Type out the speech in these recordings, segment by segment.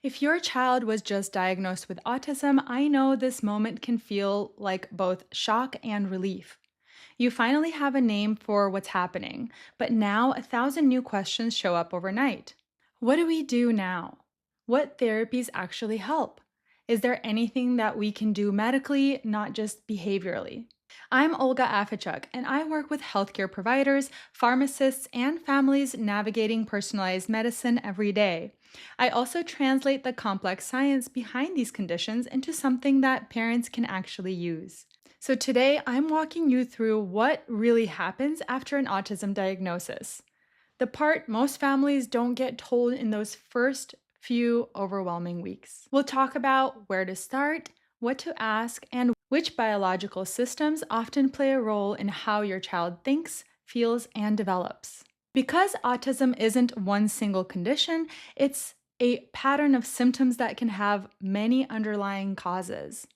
If your child was just diagnosed with autism, I know this moment can feel like both shock and relief. You finally have a name for what's happening, but now 1,000 new questions show up overnight. What do we do now? What therapies actually help? Is there anything that we can do medically, not just behaviorally? I'm Olga Afichuk, and I work with healthcare providers, pharmacists, and families navigating personalized medicine every day. I also translate the complex science behind these conditions into something that parents can actually use. So today, I'm walking you through what really happens after an autism diagnosis. The part most families don't get told in those first few overwhelming weeks. We'll talk about where to start, what to ask, and which biological systems often play a role in how your child thinks, feels, and develops. Because autism isn't one single condition, it's a pattern of symptoms that can have many underlying causes.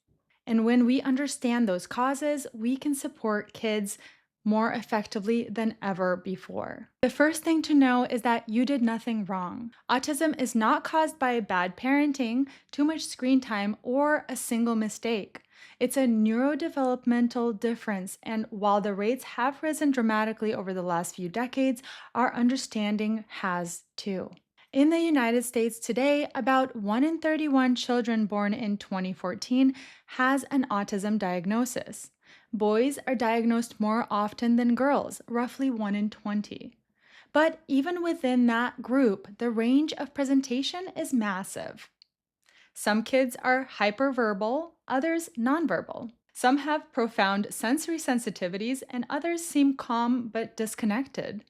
And when we understand those causes, we can support kids more effectively than ever before. The first thing to know is that you did nothing wrong. Autism is not caused by bad parenting, too much screen time, or a single mistake. It's a neurodevelopmental difference, and while the rates have risen dramatically over the last few decades, our understanding has too. In the United States today, about 1 in 31 children born in 2014 has an autism diagnosis. Boys are diagnosed more often than girls, roughly 1 in 20. But even within that group, the range of presentation is massive. Some kids are hyperverbal, others nonverbal. Some have profound sensory sensitivities, and others seem calm but disconnected.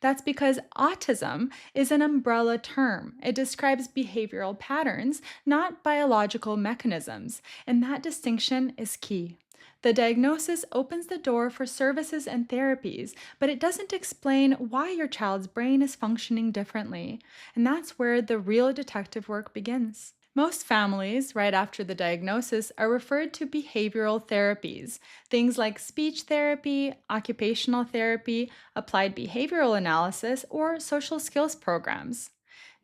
That's because autism is an umbrella term. It describes behavioral patterns, not biological mechanisms, and that distinction is key. The diagnosis opens the door for services and therapies, but it doesn't explain why your child's brain is functioning differently, and that's where the real detective work begins. Most families, right after the diagnosis, are referred to behavioral therapies, things like speech therapy, occupational therapy, applied behavioral analysis, or social skills programs.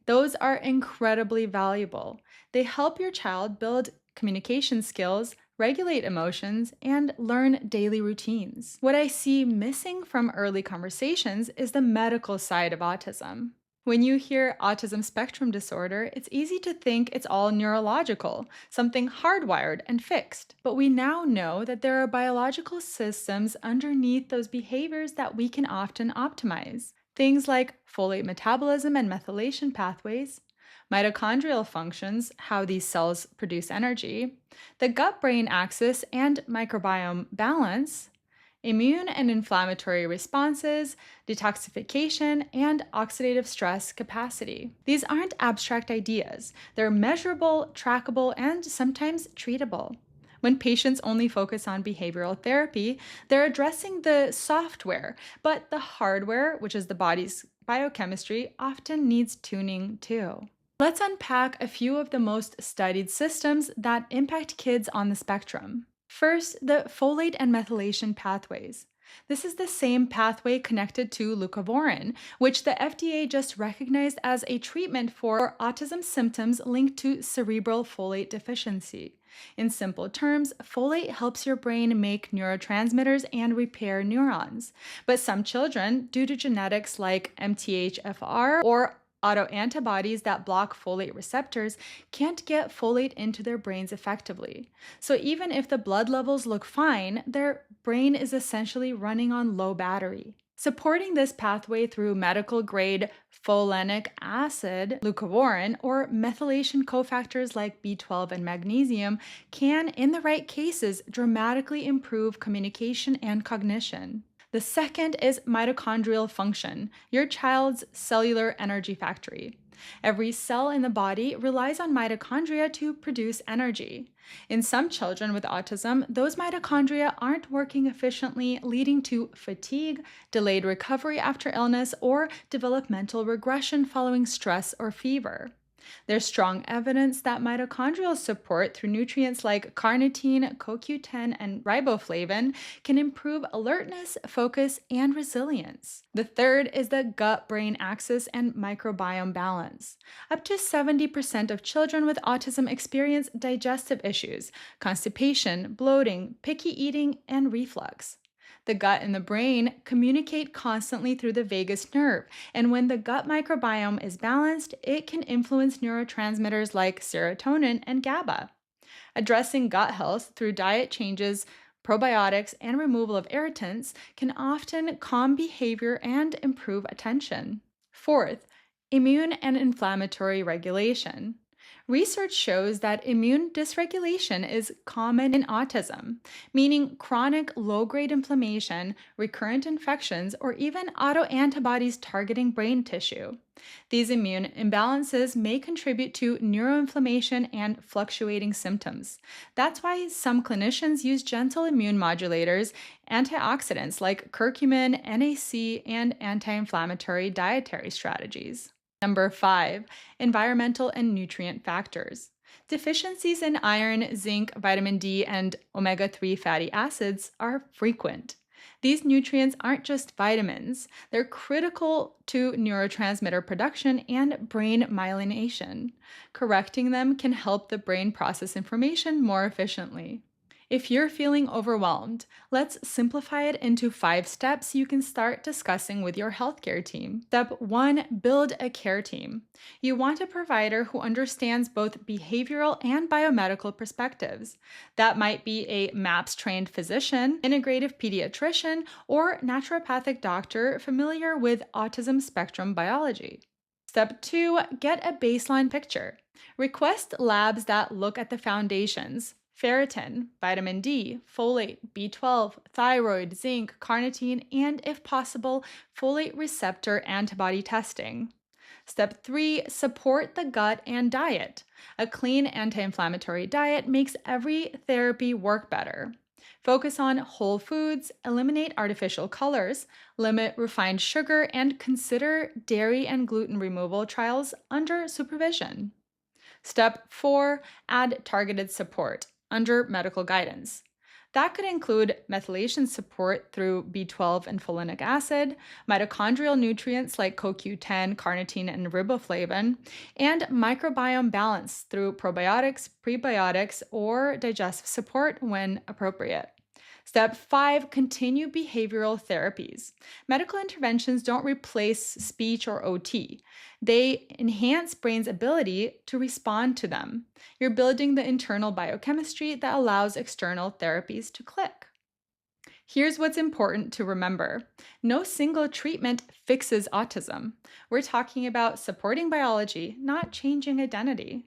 Those are incredibly valuable. They help your child build communication skills, regulate emotions, and learn daily routines. What I see missing from early conversations is the medical side of autism. When you hear autism spectrum disorder, it's easy to think it's all neurological, something hardwired and fixed. But we now know that there are biological systems underneath those behaviors that we can often optimize. Things like folate metabolism and methylation pathways, mitochondrial functions, how these cells produce energy, the gut-brain axis and microbiome balance, immune and inflammatory responses, detoxification, and oxidative stress capacity. These aren't abstract ideas. They're measurable, trackable, and sometimes treatable. When patients only focus on behavioral therapy, they're addressing the software, but the hardware, which is the body's biochemistry, often needs tuning too. Let's unpack a few of the most studied systems that impact kids on the spectrum. First, the folate and methylation pathways. This is the same pathway connected to leucovorin, which the FDA just recognized as a treatment for autism symptoms linked to cerebral folate deficiency. In simple terms, folate helps your brain make neurotransmitters and repair neurons. But some children, due to genetics like MTHFR or autoantibodies that block folate receptors, can't get folate into their brains effectively. So even if the blood levels look fine, their brain is essentially running on low battery. Supporting this pathway through medical-grade folinic acid, leucovorin, or methylation cofactors like B12 and magnesium can, in the right cases, dramatically improve communication and cognition. The second is mitochondrial function, your child's cellular energy factory. Every cell in the body relies on mitochondria to produce energy. In some children with autism, those mitochondria aren't working efficiently, leading to fatigue, delayed recovery after illness, or developmental regression following stress or fever. There's strong evidence that mitochondrial support through nutrients like carnitine, CoQ10, and riboflavin can improve alertness, focus, and resilience. The third is the gut brain axis and microbiome balance. Up to 70% of children with autism experience digestive issues, constipation, bloating, picky eating, and reflux. The gut and the brain communicate constantly through the vagus nerve, and when the gut microbiome is balanced, it can influence neurotransmitters like serotonin and GABA. Addressing gut health through diet changes, probiotics, and removal of irritants can often calm behavior and improve attention. Fourth, immune and inflammatory regulation. Research shows that immune dysregulation is common in autism, meaning chronic low grade inflammation, recurrent infections, or even autoantibodies targeting brain tissue. These immune imbalances may contribute to neuroinflammation and fluctuating symptoms. That's why some clinicians use gentle immune modulators, antioxidants like curcumin, NAC, and anti inflammatory dietary strategies. Number 5, environmental and nutrient factors. Deficiencies in iron, zinc, vitamin D, and omega 3 fatty acids are frequent. These nutrients aren't just vitamins, they're critical to neurotransmitter production and brain myelination. Correcting them can help the brain process information more efficiently. If you're feeling overwhelmed, let's simplify it into 5 steps you can start discussing with your healthcare team. Step 1, build a care team. You want a provider who understands both behavioral and biomedical perspectives. That might be a MAPS trained physician, integrative pediatrician, or naturopathic doctor familiar with autism spectrum biology. Step 2, get a baseline picture. Request labs that look at the foundations: ferritin, vitamin D, folate, B12, thyroid, zinc, carnitine, and if possible, folate receptor antibody testing. Step 3, support the gut and diet. A clean anti-inflammatory diet makes every therapy work better. Focus on whole foods, eliminate artificial colors, limit refined sugar, and consider dairy and gluten removal trials under supervision. Step 4, add targeted support under medical guidance. That could include methylation support through B12 and folinic acid, mitochondrial nutrients like CoQ10, carnitine, and riboflavin, and microbiome balance through probiotics, prebiotics, or digestive support when appropriate. Step 5, continue behavioral therapies. Medical interventions don't replace speech or OT. They enhance brain's ability to respond to them. You're building the internal biochemistry that allows external therapies to click. Here's what's important to remember. No single treatment fixes autism. We're talking about supporting biology, not changing identity.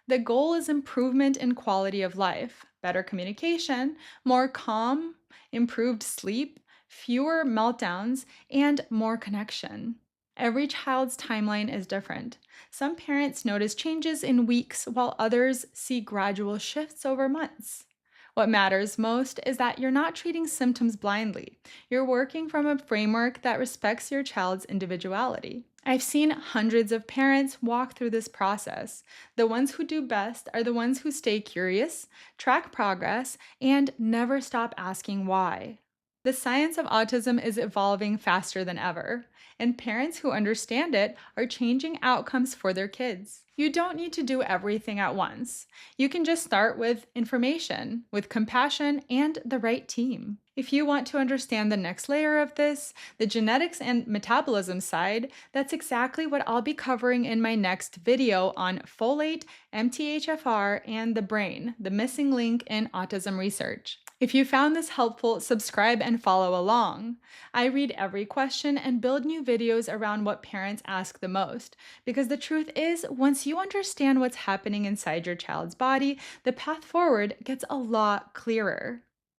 The goal is improvement in quality of life, better communication, more calm, improved sleep, fewer meltdowns, and more connection. Every child's timeline is different. Some parents notice changes in weeks, while others see gradual shifts over months. What matters most is that you're not treating symptoms blindly. You're working from a framework that respects your child's individuality. I've seen hundreds of parents walk through this process. The ones who do best are the ones who stay curious, track progress, and never stop asking why. The science of autism is evolving faster than ever, and parents who understand it are changing outcomes for their kids. You don't need to do everything at once. You can just start with information, with compassion, and the right team. If you want to understand the next layer of this, the genetics and metabolism side, that's exactly what I'll be covering in my next video on folate, MTHFR, and the brain, the missing link in autism research. If you found this helpful, subscribe and follow along. I read every question and build new videos around what parents ask the most, because the truth is, once you understand what's happening inside your child's body, the path forward gets a lot clearer.